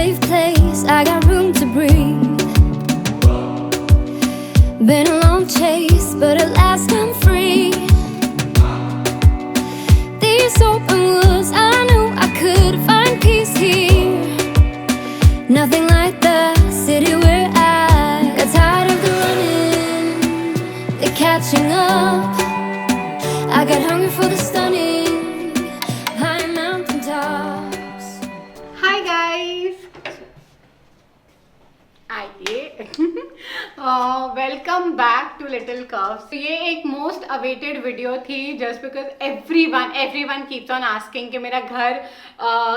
safe place, I got room to breathe. Been a long chase, but at last I'm free. These open woods, I knew I could find peace here. Nothing like the city where I got tired of the running, the catching up. I got hungry for the stunning high mountain tops. Hi guys, आइए welcome back to little curves. ये एक most awaited video थी just because everyone keeps on asking कि मेरा घर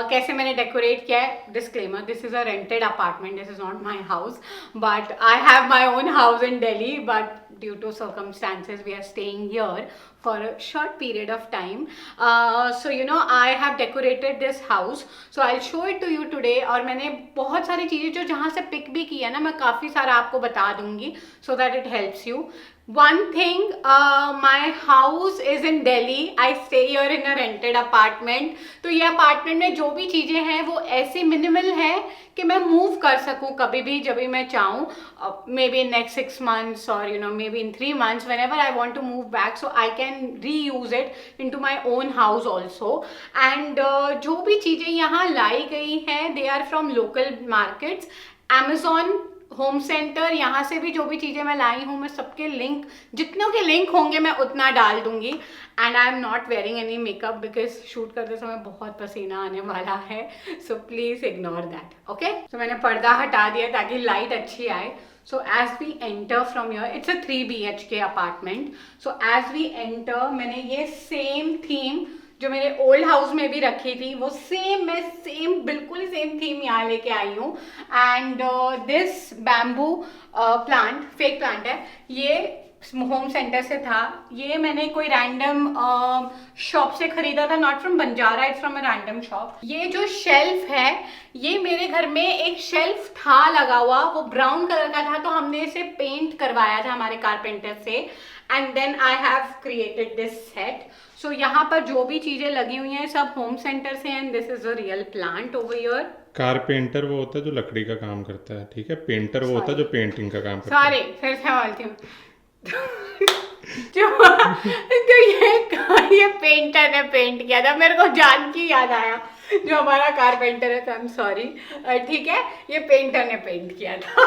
कैसे मैंने decorate किया है। Disclaimer, this is a rented apartment, this is not my house, but I have my own house in Delhi, but due to circumstances we are staying here for a short period of time. So you know, I have decorated this house, so I'll show it to you today. और मैंने बहुत सारी चीज़ें जो जहाँ से pick भी की है ना, मैं काफ़ी सारा आपको बता दूंगी so that it helps you. One thing, my house is in Delhi. I stay here in a rented apartment. तो ये अपार्टमेंट में जो भी चीज़ें हैं वो ऐसी मिनिमल है कि मैं मूव कर सकूँ कभी भी जब भी मैं चाहूँ, may be in next 6 months और you know may be in 3 months whenever I want to move back, so I can reuse it into my own house also. And जो भी चीज़ें यहाँ लाई गई हैं they are from local markets. Amazon home centre, यहाँ से भी जो भी चीज़ें मैं लाई हूँ मैं सबके लिंक, जितनों के लिंक होंगे मैं उतना डाल दूंगी. And I am not wearing any makeup because shoot करते समय बहुत पसीना आने वाला है, so please ignore that. Okay, so मैंने पर्दा हटा दिया ताकि लाइट अच्छी आए. So as we enter from here, it's a 3 BHK apartment. So as we enter, मैंने ये सेम थीम जो मेरे ओल्ड हाउस में भी रखी थी वो बिल्कुल सेम थीम यहाँ लेके आई हूँ. And this bamboo plant fake plant है, ये होम सेंटर से था. ये मैंने कोई रैंडम शॉप से खरीदा था, not from Banjara, it's from a random shop. ये जो शेल्फ है, ये मेरे घर में एक शेल्फ था लगा हुआ, वो ब्राउन कलर का था, तो हमने इसे पेंट करवाया था हमारे कारपेंटर से. And then I have created this set. So यहाँ पर जो भी चीजें लगी हुई हैं सब होम सेंटर से. And this is a real plant over here. Carpenter वो होता है जो लकड़ी का काम करता है, ठीक है. पेंटर वो होता है जो पेंटिंग का काम करता है. सॉरी, फिर से बोलती हूँ. तो ये पेंटर ने पेंट किया था, मेरे को जान की याद आया जो हमारा कारपेंटर है, तो आई एम सॉरी. ठीक है, ये पेंटर ने पेंट किया था.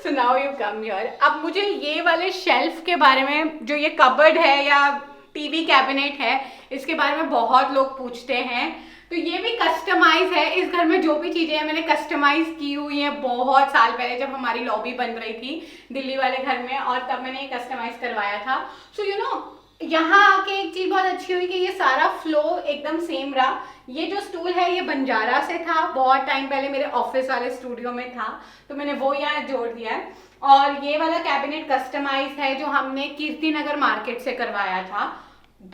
So now you come here. अब मुझे ये वाले शेल्फ के बारे में, जो ये कबर्ड है या टीवी कैबिनेट है, इसके बारे में बहुत लोग पूछते हैं. तो ये भी कस्टमाइज है. इस घर में जो भी चीजें हैं मैंने कस्टमाइज की हुई हैं बहुत साल पहले जब हमारी लॉबी बन रही थी दिल्ली वाले घर में, और तब मैंने ये कस्टमाइज करवाया था. सो यू नो, यहाँ आके एक चीज बहुत अच्छी हुई कि ये सारा फ्लो एकदम सेम रहा. ये जो स्टूल है ये बंजारा से था, बहुत टाइम पहले मेरे ऑफिस वाले स्टूडियो में था, तो मैंने वो यहाँ जोड़ दिया है. और ये वाला कैबिनेट कस्टमाइज है जो हमने कीर्ति नगर मार्केट से करवाया था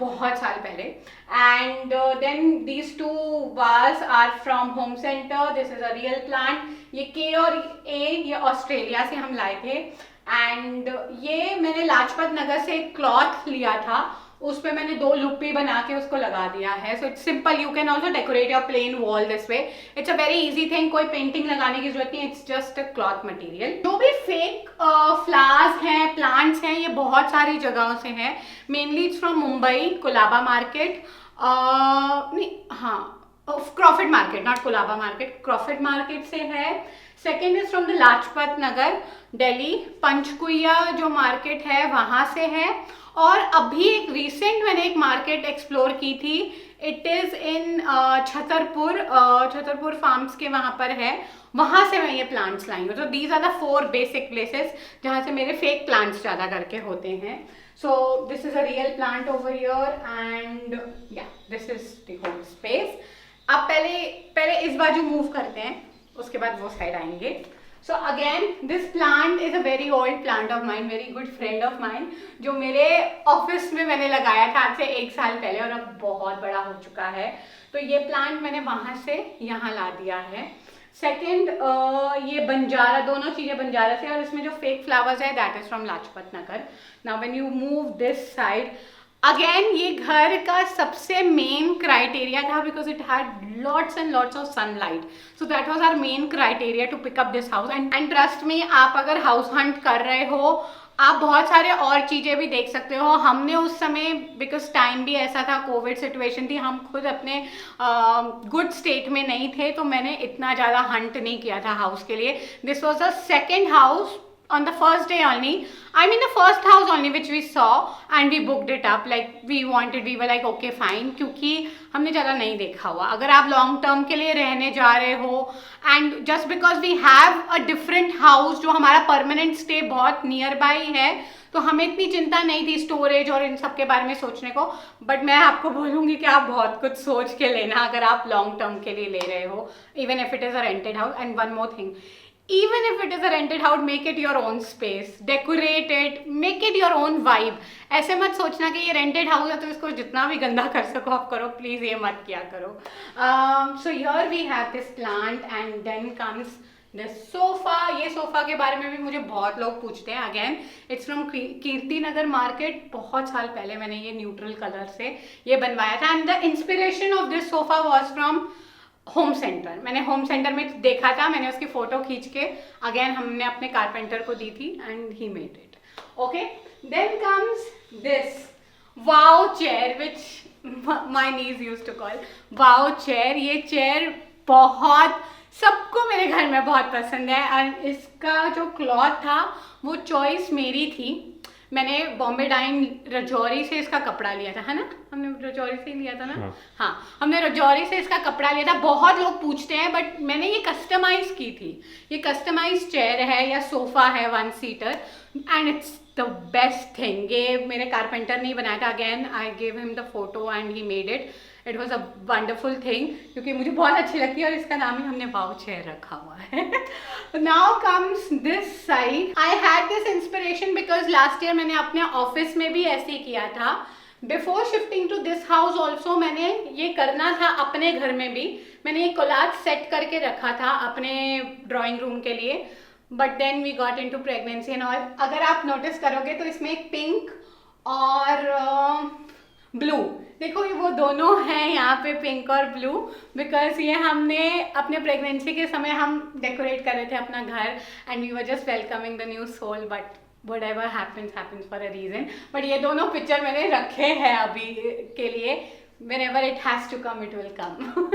बहुत साल पहले. And then these 2 was are from home centre. This is a real plant. ये के और ए ये ऑस्ट्रेलिया से हम लाए थे. एंड ये मैंने लाजपत नगर से एक क्लॉथ लिया था, उस पे मैंने 2 लुप्पी बना के उसको लगा दिया है. So it's simple, you can also decorate your plain wall this way. It's a very easy thing, कोई पेंटिंग लगाने की जरूरत नहीं, it's just a cloth material. जो भी फेक फ्लावर्स हैं, प्लांट्स हैं, ये बहुत सारी जगहों से हैं. Mainly it's from Mumbai, Colaba market, नहीं हाँ Crawford market, not Colaba market, Crawford market से है. Second is from the Lajpat Nagar Delhi. Panchkuian जो मार्केट है वहाँ से है. और अभी एक रिसेंट मैंने एक मार्केट एक्सप्लोर की थी, it is in Chhatarpur farms के वहाँ पर है, वहाँ से मैं ये प्लांट्स लाई हूँ. तो these are the 4 basic places जहाँ से मेरे फेक प्लांट्स ज़्यादा करके होते हैं. So this is a real plant over here and yeah this is the whole space. अब पहले इस बाजू मूव करते हैं, उसके बाद वो साइड आएंगे. So again, this plant is a very old plant of mine, very good friend of mine, जो मेरे ऑफिस में मैंने लगाया था आज से 1 साल पहले और अब बहुत बड़ा हो चुका है. तो ये प्लांट मैंने वहाँ से यहाँ ला दिया है. सेकेंड, ये बंजारा, दोनों चीज़ें बंजारा से, और इसमें जो फेक फ्लावर्स है that is from Lajpat Nagar. Now when you move this side, again ये घर का सबसे मेन क्राइटेरिया था because it had lots and lots of sunlight, so that was our main criteria to pick up this house. And trust me, आप अगर house Hunt कर रहे हो आप बहुत सारे और चीज़ें भी देख सकते हो. हमने उस समय, बिकॉज टाइम भी ऐसा था, कोविड सिचुएशन थी, हम खुद अपने गुड स्टेट में नहीं थे, तो मैंने इतना ज़्यादा हंट नहीं किया था हाउस के लिए. This was the second house on the first day only, I mean the first house only which we saw and we booked it up, like we were like okay fine, क्योंकि हमने ज़्यादा नहीं देखा हुआ. अगर आप लॉन्ग टर्म के लिए रहने जा रहे हो and just because we have a different house जो हमारा परमानेंट स्टे बहुत नियर बाई है, तो हमें इतनी चिंता नहीं थी स्टोरेज और इन सब के बारे में सोचने को. बट मैं आपको बोलूँगी कि आप बहुत कुछ सोच के लेना अगर आप लॉन्ग टर्म के लिए ले रहे हो, even if it is a rented house. And one more thing, even if it is a rented house, make it your own space, decorate it, make it your own vibe. ऐसे मत सोचना कि ये rented house है तो इसको जितना भी गंदा कर सको आप करो, प्लीज़ ये मत किया करो. So here we have this plant and then comes the sofa. ये सोफ़ा के बारे में भी मुझे बहुत लोग पूछते हैं. Again it's from Kirti Nagar market. बहुत साल पहले मैंने ये न्यूट्रल कलर से ये बनवाया था. And the inspiration of this sofa was from home centre. मैंने होम सेंटर में देखा था, मैंने उसकी फोटो खींच के अगेन हमने अपने कारपेंटर को दी थी and he made it. Okay, then comes this wow chair which my niece used to call wow chair. ये चेयर बहुत सबको मेरे घर में बहुत पसंद है. और इसका जो क्लॉथ था वो चॉइस मेरी थी. मैंने बॉम्बे डाइन रजौरी से इसका कपड़ा लिया था, है ना, हमने रजौरी से ही लिया था ना. हाँ, हमने रजौरी से इसका कपड़ा लिया था. बहुत लोग पूछते हैं बट मैंने ये कस्टमाइज की थी. ये कस्टमाइज चेयर है या सोफ़ा है 1 seater and it's the best thing. ये मेरे कारपेंटर ने बनाया था. Again I give him the photo and he made it. It was a wonderful thing क्योंकि मुझे बहुत अच्छी लगती है और इसका नाम ही हमने वाओ चेयर रखा हुआ है. Now comes this side. I had this inspiration because last year मैंने अपने ऑफिस में भी ऐसे ही किया था. Before shifting to this house also मैंने ये करना था अपने घर में भी. मैंने ये कोलाज सेट करके रखा था अपने ड्राइंग रूम के लिए. But then we got into pregnancy and all. अगर आप नोटिस करोगे तो इसमें एक पिंक और ब्लू, देखो ये वो दोनों हैं यहाँ पे, पिंक और ब्लू, बिकॉज ये हमने अपने प्रेगनेंसी के समय हम डेकोरेट कर रहे थे अपना घर and we were just welcoming the new soul. But whatever happens happens for a reason. बट ये दोनों पिक्चर मैंने रखे हैं अभी के लिए. whenever it has to come it will come.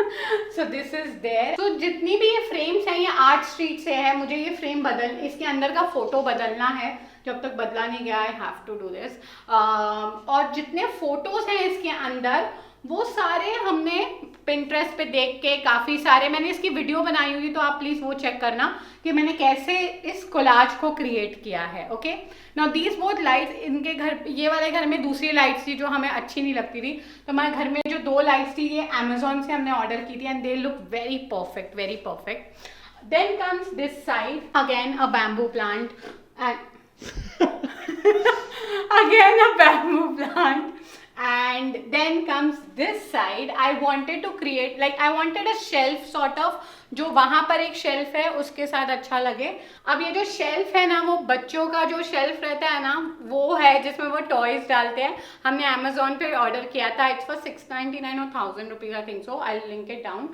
So this is there. So जितनी भी ये फ्रेम्स हैं ये आर्ट स्ट्रीट से है. मुझे ये फ्रेम इसके अंदर का फोटो बदलना है, जब तक बदला नहीं गया. I have to do this. और जितने फोटोज हैं इसके अंदर वो सारे हमने पिंटरेस्ट पे देख के, काफ़ी सारे मैंने इसकी वीडियो बनाई हुई, तो आप प्लीज़ वो चेक करना कि मैंने कैसे इस कोलाज को क्रिएट किया है. Okay, now these both lights, इनके घर, ये वाले घर में दूसरी लाइट्स थी जो हमें अच्छी नहीं लगती थी, तो हमारे घर में जो 2 लाइट्स थी ये अमेजोन से हमने ऑर्डर की थी and they look very perfect, very perfect. Then comes this side, again a bamboo plant and again a bamboo plant. And then comes this side. I wanted to create, like I wanted a shelf sort of, जो वहाँ पर एक shelf है उसके साथ अच्छा लगे. अब ये जो शेल्फ है ना, वो बच्चों का जो शेल्फ रहता है ना, वो है जिसमें वो टॉयज डालते हैं. हमने अमेजोन पे ऑर्डर किया था. It's for 699 or 1000 rupees, I think so. I'll link it down.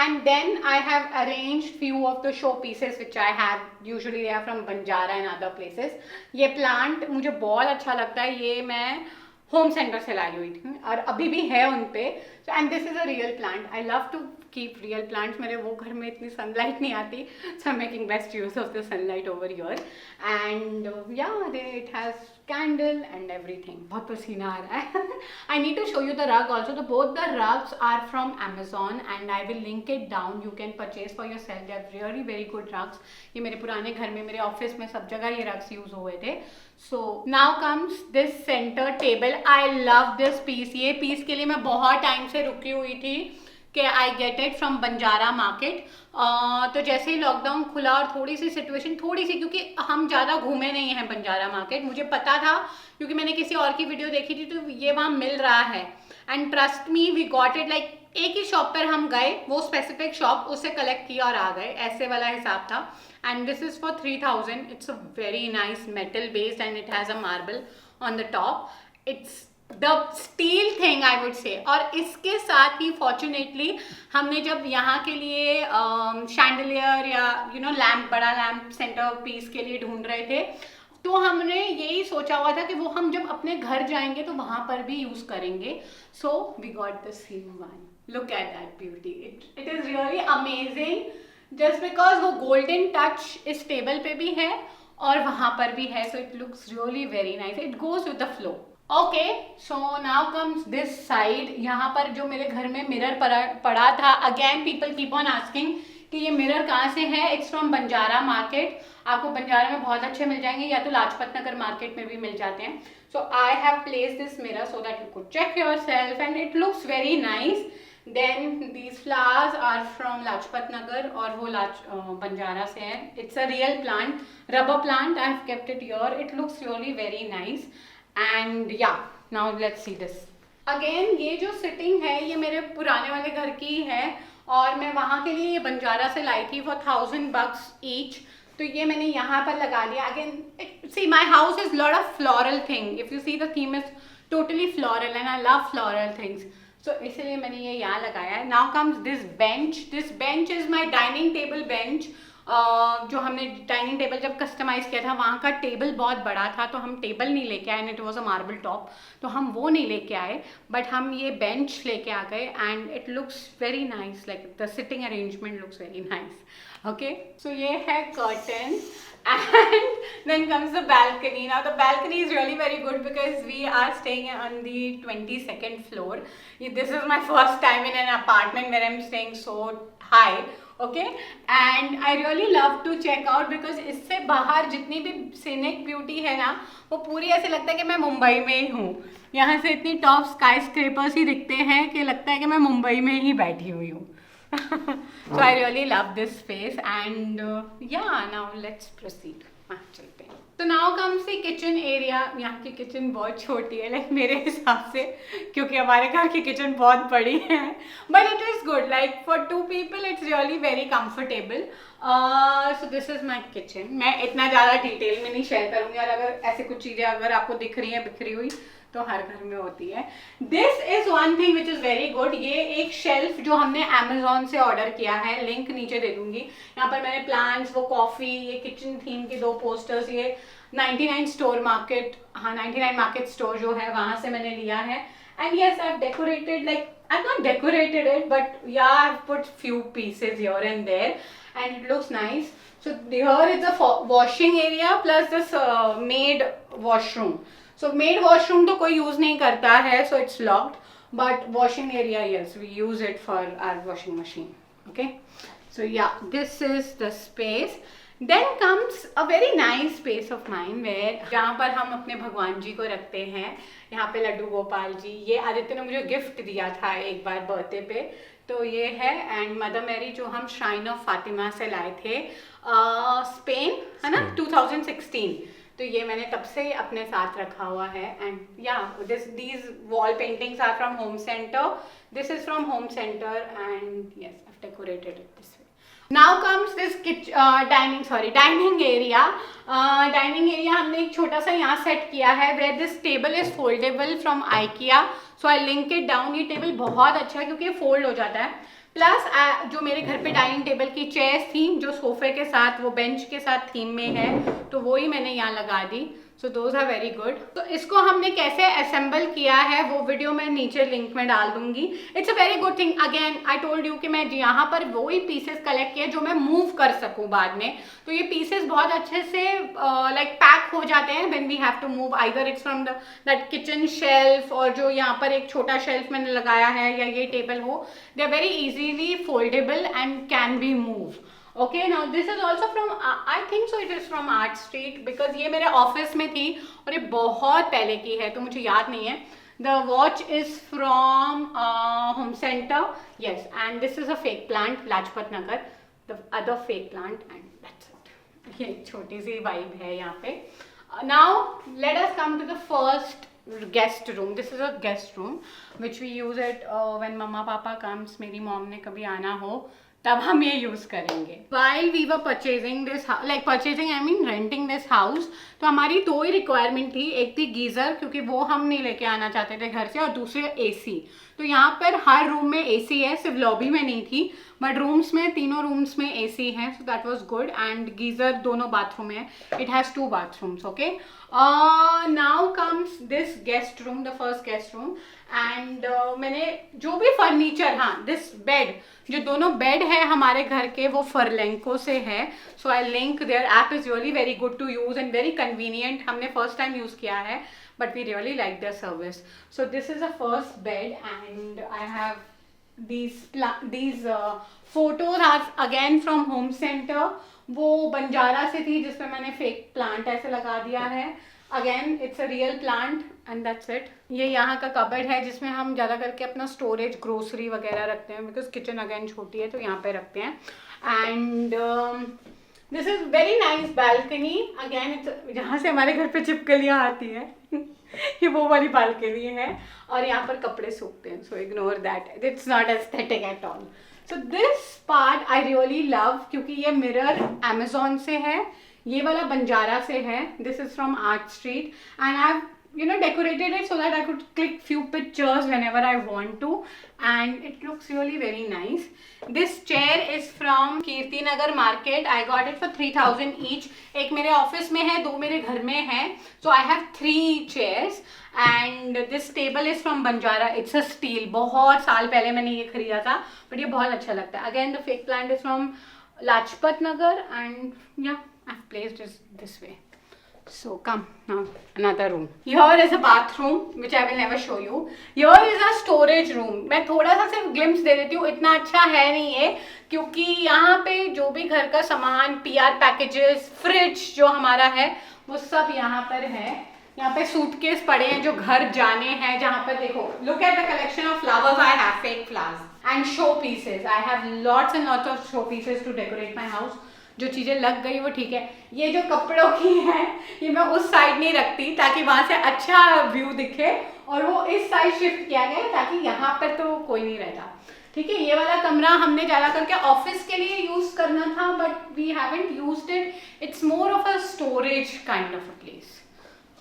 And then I have arranged few of the show pieces which I have. Usually they are from Banjara and other places. ये plant मुझे बहुत अच्छा लगता है. ये मैं home center से लाई हुई थी और अभी भी है उन पे. So and this is a real plant. I love to keep real plants. मेरे वो घर में इतनी सनलाइट नहीं आती, so I am making best use of the sunlight over here. And yeah it has candle and everything. बहुत पसीना आ रहा है. I need to show you the rug also. तो both the rugs are from Amazon and I will link it down. You can purchase for yourself. They are really very good rugs. ये मेरे पुराने घर में, मेरे office में सब जगह ये rugs यूज हुए थे. So now comes this center table. I love this piece. ये piece के लिए मैं बहुत टाइम से रुकी हुई थी कि I get it from Banjara market. तो जैसे ही लॉकडाउन खुला और थोड़ी सी सिचुएशन, थोड़ी सी, क्योंकि हम ज़्यादा घूमे नहीं हैं बंजारा मार्केट, मुझे पता था क्योंकि मैंने किसी और की वीडियो देखी थी, तो ये वहाँ मिल रहा है. And trust me, we got it. Like एक ही शॉप पर हम गए, वो स्पेसिफिक शॉप, उससे कलेक्ट किया और आ गए, ऐसे वाला हिसाब था. And this is for 3000. It's a very nice metal based and it has a marble on the top. It's the steel thing I would say. और इसके साथ ही फॉर्चुनेटली हमने जब यहाँ के लिए शैंडलियर या लैम्प, बड़ा लैम्प सेंटर पीस के लिए ढूंढ रहे थे, तो हमने यही सोचा हुआ था कि वो हम जब अपने घर जाएंगे तो वहां पर भी यूज करेंगे। So we got the same one, look at that beauty, it is really amazing just because वो गोल्डन टच इस टेबल पे भी है और वहां पर भी है। So it looks really very nice, it goes with the flow. Okay, so now comes this side. यहाँ पर जो मेरे घर में मिरर पड़ा था, again people keep on asking कि ये मिरर कहाँ से है। It's from Banjara market. आपको बंजारा में बहुत अच्छे मिल जाएंगे, या तो लाजपत नगर मार्केट में भी मिल जाते हैं। So I have placed this mirror so that you could check yourself and it looks very nice. Then these flowers are from Lajpat Nagar और वो बंजारा से है। It's a real plant, rubber plant. I have kept it here, it looks really very nice. And yeah now let's see this again. ये जो sitting है ये मेरे पुराने वाले घर की है और मैं वहाँ के लिए ये बंजारा से लाई थी फॉर $1000 ईच। तो ये मैंने यहाँ पर लगा लिया। Again see my house is lot of floral thing, if you see the theme is totally floral and I love floral things, so इसलिए मैंने ये यहाँ लगाया है। Now comes this bench. This bench is my dining table bench. जो हमने dining table जब customise किया था वहाँ का टेबल बहुत बड़ा था तो हम टेबल नहीं लेके आए, it was a marble top, तो हम वो नहीं लेके आए, बट हम ये बेंच लेके आ गए and it looks very nice, like the sitting arrangement looks very nice. Okay, so ये है curtain and then comes the balcony. Now the balcony is really very good because we are staying on the 22nd floor. This is my first time in an apartment where I'm staying so high. Okay, and I really love to check out because इससे बाहर जितनी भी scenic beauty है ना वो पूरी ऐसे लगता है कि मैं मुंबई में ही हूँ। यहाँ से इतनी टॉप स्काई स्क्रेपर्स ही दिखते हैं कि लगता है कि मैं मुंबई में ही बैठी हुई हूँ। So I really love this space and yeah, now let's proceed. चलते हैं। तो now comes the kitchen area. यहाँ की किचन बहुत छोटी है लाइक मेरे हिसाब से, क्योंकि हमारे घर की किचन बहुत बड़ी है, but it is good like for 2 people it's really very comfortable. So this is my kitchen. मैं इतना ज़्यादा डिटेल में नहीं शेयर करूँगी और अगर ऐसी कुछ चीज़ें अगर आपको दिख रही हैं बिखरी हुई तो हर घर में होती है। This is one thing which is very good. ये एक शेल्फ जो हमने अमेजोन से ऑर्डर किया है, लिंक नीचे दे दूंगी। यहाँ पर मैंने प्लांट्स, वो कॉफी, ये किचन थीम के 2 पोस्टर्स, ये 99 स्टोर मार्केट, हाँ 99 मार्केट स्टोर जो है वहां से मैंने लिया है। And yes I have decorated, like I have not decorated it but yeah I have put few pieces here and there and it looks nice. So here is a washing area plus this maid washroom. So maid washroom तो कोई use नहीं करता है, so it's locked, but washing area yes we use it for our washing machine. Okay, so yeah this is the space. Then comes a very nice space of mind where जहाँ पर हम अपने भगवान जी को रखते हैं। यहाँ पे लड्डू गोपाल जी, ये आदित्य ने मुझे गिफ्ट दिया था एक बार बर्थडे पे, तो ये है। एंड मदर मैरी जो हम श्राइन ऑफ फातिमा से लाए थे स्पेन, है ना, 2016, तो ये मैंने तब से अपने साथ रखा हुआ है। And yeah these wall paintings are from home centre, this is from home centre and yes I have decorated it this way. Now comes this dining area. Dining area हमने एक छोटा सा यहाँ सेट किया है where this table is foldable from IKEA, so I link it down. ये table बहुत अच्छा है क्योंकि ये फोल्ड हो जाता है। प्लस जो मेरे घर पे डाइनिंग टेबल की चेयर्स थी जो सोफे के साथ, वो बेंच के साथ थीम में है, तो वो ही मैंने यहाँ लगा दी। So those are very good. तो इसको हमने कैसे असेंबल किया है वो वीडियो मैं नीचे लिंक में डाल दूंगी। It's a very good thing. Again I told you कि मैं यहाँ पर वो ही पीसेस कलेक्ट किए जो मैं मूव कर सकूँ बाद में। तो ये पीसेस बहुत अच्छे से लाइक पैक हो जाते हैं when we have to move, either it's from that kitchen shelf, और जो यहाँ पर एक छोटा शेल्फ मैंने लगाया है या ये टेबल हो, they are very easily foldable and can be move. Okay, now this is also from I think so it is from Art Street because ये मेरे ऑफिस में थी और ये बहुत पहले की है तो मुझे याद नहीं है। The watch is from Home Center, yes, and this is a fake plant, Lajpat Nagar, the other fake plant, and that's it. ये एक छोटी सी vibe है यहाँ पे। Now let us come to the first guest room. This is a guest room which we use it when mama papa comes, मेरी mom ने कभी आना हो तब हम ये यूज करेंगे। While we were purchasing this like purchasing I mean renting this house, तो हमारी दो ही रिक्वायरमेंट थी, एक थी गीजर क्योंकि वो हम नहीं लेके आना चाहते थे घर से, और दूसरी एसी। तो यहाँ पर हर रूम में एसी है, सिर्फ लॉबी में नहीं थी, बट रूम्स में तीनों रूम्स में एसी है, सो that was good. And geyser दोनों बाथरूम है, it has 2 bathrooms, okay. Now comes this guest room, the first guest room. And मैंने जो भी फर्नीचर, हाँ दिस बेड, जो दोनों बेड है हमारे घर के वो फरलेंको से है। So I link, their app is really very good to use and very convenient. हमने फर्स्ट टाइम यूज़ किया है, but we really like their service. So this is the first bed, and I have these photos are again from home center. वो बंजारा से थी जिसमें मैंने fake plant ऐसे लगा दिया है। Again it's a real plant and that's it. ये यहाँ का कबर्ड है जिसमें हम ज़्यादा करके अपना स्टोरेज, ग्रोसरी वगैरह रखते हैं, बिकॉज किचन अगेन छोटी है तो यहाँ पे रखते हैं। And this is very nice balcony, again it's, जहाँ से हमारे घर पे छिपकलियाँ आती हैं ये वो वाली बालकनी है, और यहाँ पर कपड़े सूखते हैं, so ignore that, it's not aesthetic at all. So this part I really love, क्योंकि ये मिरर अमेजोन से है, ये वाला बंजारा से है, this is from art street, and I decorated it so that I could click few pictures whenever I want to, and it looks really very nice. This chair is from Kirti Nagar market. I got it for 3000 each. एक मेरे office में है, 2 मेरे घर में है, so I have 3 chairs. And this table is from Banjara. It's a steel. बहुत साल पहले मैंने ये खरीदा था, but ये बहुत अच्छा लगता है। Again, the fake plant is from Lajpat Nagar, and yeah, I've placed it this way. So come now, another room. Here is a bathroom which I will never show you. Here is a storage room. मैं थोड़ा सा सिर्फ glimpse दे देती हूँ, इतना अच्छा है नहीं ये, क्योंकि यहाँ पे जो भी घर का सामान, PR पैकेजेस, फ्रिज जो हमारा है वो सब यहाँ पर है। यहाँ पे सूटकेस पड़े हैं जो घर जाने हैं, जहाँ पर देखो, look at the collection of flowers I have, fake flowers and show pieces. I have lots and lots of show pieces to decorate my house. जो चीज़ें लग गई वो ठीक है। ये जो कपड़ों की है ये मैं उस साइड नहीं रखती ताकि वहाँ से अच्छा व्यू दिखे, और वो इस साइड शिफ्ट किया गया ताकि यहाँ पर तो कोई नहीं रहता, ठीक है। ये वाला कमरा हमने ज़्यादा करके ऑफिस के लिए यूज़ करना था, but we haven't used it, it's more of a storage kind of a place,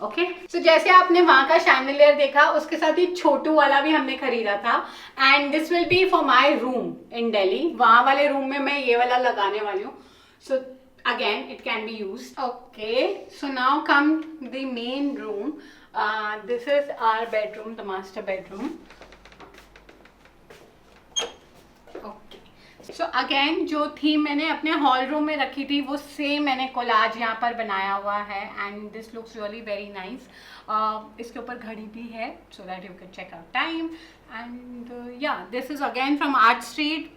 okay. So जैसे आपने वहाँ का शैंडलियर देखा, उसके साथ ही छोटू वाला भी हमने खरीदा था, and this will be for my room in Delhi. वहाँ वाले रूम में मैं ये वाला लगाने वाली हूँ, so again it can be used, okay। So now come the main room. This is our bedroom, the master bedroom, okay। So again जो थी मैंने अपने हॉल रूम में रखी थी वो सेम मैंने कोलाज यहाँ पर बनाया हुआ है, and this looks really very nice. इसके ऊपर घड़ी भी है, so that you can check out time, and yeah, this is again from Art Street.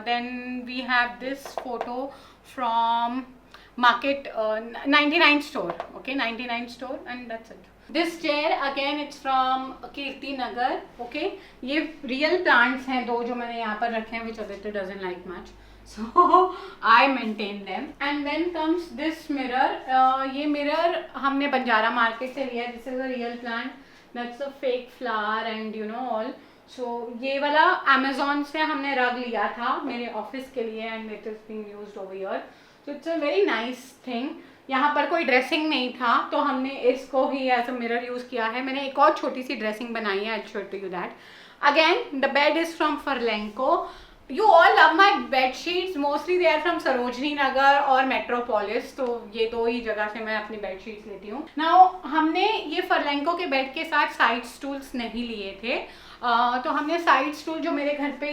Then we have this photo from Market 99 store, okay, 99 store, and that's it. This chair again it's from Kirti Nagar, okay। ये real plants हैं 2 जो मैंने यहाँ पर रखे हैं, which Aditya doesn't like much, so I maintain them। And then comes this mirror. ये mirror हमने बंजारा मार्केट से लिया है, this is a real plant, that's a fake flower and you know all। So ये वाला Amazon से हमने रग लिया था मेरे ऑफिस के लिए, and it is being used over here, so it's a very nice thing। यहाँ पर कोई ड्रेसिंग नहीं था तो हमने इसको ही एज अ मिरर यूज़ किया है। मैंने एक और छोटी सी ड्रेसिंग बनाई है, I show to you that. Again the bed is from Furlenco. You all love my bed sheets, mostly they are from Sarojini Nagar और मेट्रोपोलिस, तो ये 2 ही जगह से मैं अपनी बेड शीट्स लेती हूँ। नाउ हमने ये फरलेंको के बेड के साथ साइड स्टूल्स नहीं लिए थे, तो हमने साइड स्टूल जो मेरे घर पे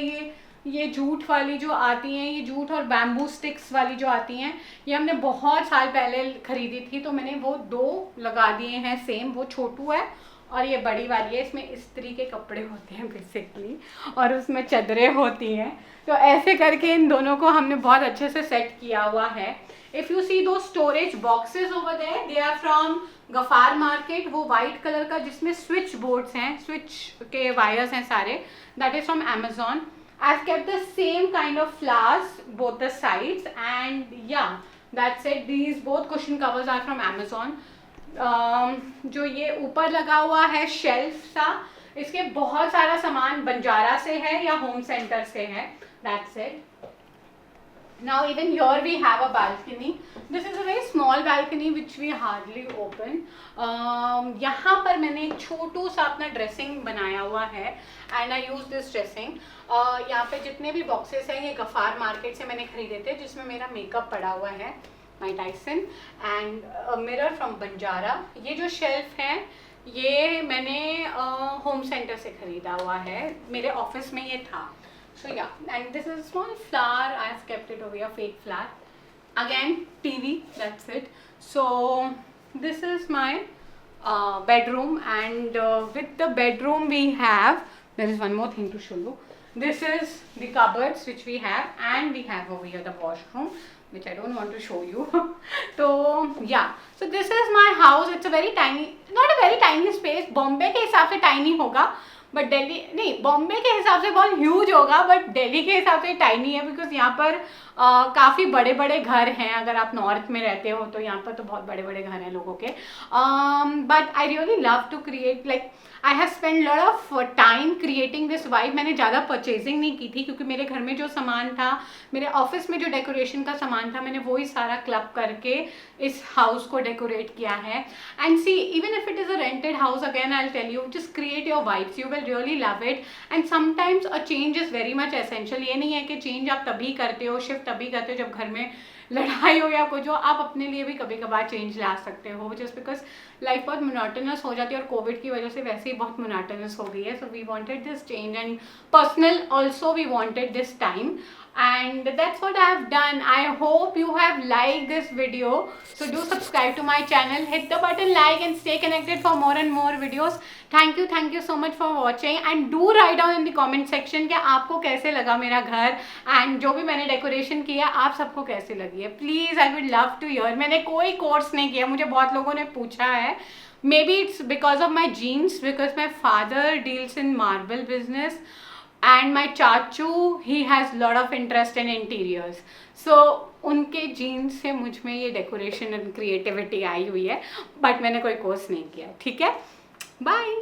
ये जूट वाली जो आती हैं, ये जूट और बैम्बू स्टिक्स वाली जो आती हैं, ये हमने बहुत साल पहले खरीदी थी, तो मैंने वो 2 लगा दिए हैं सेम। वो छोटू है और ये बड़ी वाली है, इसमें इस्त्री के कपड़े होते हैं बेसिकली, और उसमें चादरें होती हैं, तो ऐसे करके इन दोनों को हमने बहुत अच्छे से सेट किया हुआ है। इफ़ यू सी दो storage boxes over there, they are from Ghaffar market, वो वाइट कलर का जिसमें स्विच बोर्ड्स हैं, स्विच के वायर्स हैं सारे, that is from Amazon। I've kept the same kind of flowers both the sides, and yeah, that's it। These both cushion covers are from Amazon। जो ये ऊपर लगा हुआ है शेल्फ सा, इसके बहुत सारा सामान बंजारा से है या होम सेंटर से है, that's it। Now even here we have a balcony. This is a very small balcony which we hardly open. यहाँ पर मैंने एक छोटू सा अपना ड्रेसिंग बनाया हुआ है and I use this dressing. यहाँ पे जितने भी बॉक्सेस हैं ये गफार मार्केट से मैंने खरीदे थे, जिसमें मेरा मेकअप पड़ा हुआ है, माई टाइसन, एंड मिरर फ्रॉम बंजारा. ये जो शेल्फ है ये मैंने होम सेंटर से खरीदा हुआ है, मेरे ऑफिस में ये था. So yeah, and this is a small flower. I have kept it over here, fake flower. Again, TV. That's it. So this is my bedroom, and with the bedroom we have. There is one more thing to show you. This is the cupboards which we have, and we have over here the washroom, which I don't want to show you. So yeah, so this is my house. It's a very tiny, not a very tiny space. Bombay के हिसाब से tiny होगा, but Delhi नहीं, बॉम्बे के हिसाब से बहुत huge होगा, बट दिल्ली के हिसाब से टाइनी है, बिकॉज यहाँ पर काफ़ी बड़े बड़े घर हैं. अगर आप नॉर्थ में रहते हो तो यहाँ पर तो बहुत बड़े बड़े घर हैं लोगों के. But I really love to create, like I have spend lot of time creating this vibe. मैंने ज़्यादा परचेजिंग नहीं की थी क्योंकि मेरे घर में जो सामान था, मेरे ऑफिस में जो डेकोरेशन का सामान था, मैंने वही सारा क्लब करके इस हाउस को डेकोरेट किया है. And see, even if it is a rented house, again I will tell you, just create your vibes, you will really love it. And sometimes a change is very much essential. ये नहीं है कि change आप तभी करते हो, shift तभी करते हो जब घर में लड़ाई हो या कुछ हो. आप अपने लिए भी कभी कभार चेंज ला सकते हो, जस्ट बिकॉज लाइफ बहुत मोनोटोनस हो जाती है, और कोविड की वजह से वैसे ही बहुत मोनोटोनस हो गई है. So we wanted this change, and personal also we wanted this time, and that's what I have done. I hope you have liked this video, so do subscribe to my channel, hit the button like, and stay connected for more and more videos. Thank you so much for watching, and do write down in the comment section कि आपको कैसे लगा मेरा घर, and जो भी मैंने decoration किया आप सबको कैसे लगी है. Please, I would love to hear. मैंने कोई कोर्स नहीं किया, मुझे बहुत लोगों ने पूछा है. Maybe it's because of my genes, because my father deals in marble business, and my चाचू, he has lot of interest in interiors. So उनके जीन्स से मुझ में ये डेकोरेशन एंड क्रिएटिविटी आई हुई है, बट मैंने कोई कोर्स नहीं किया. ठीक है, बाय.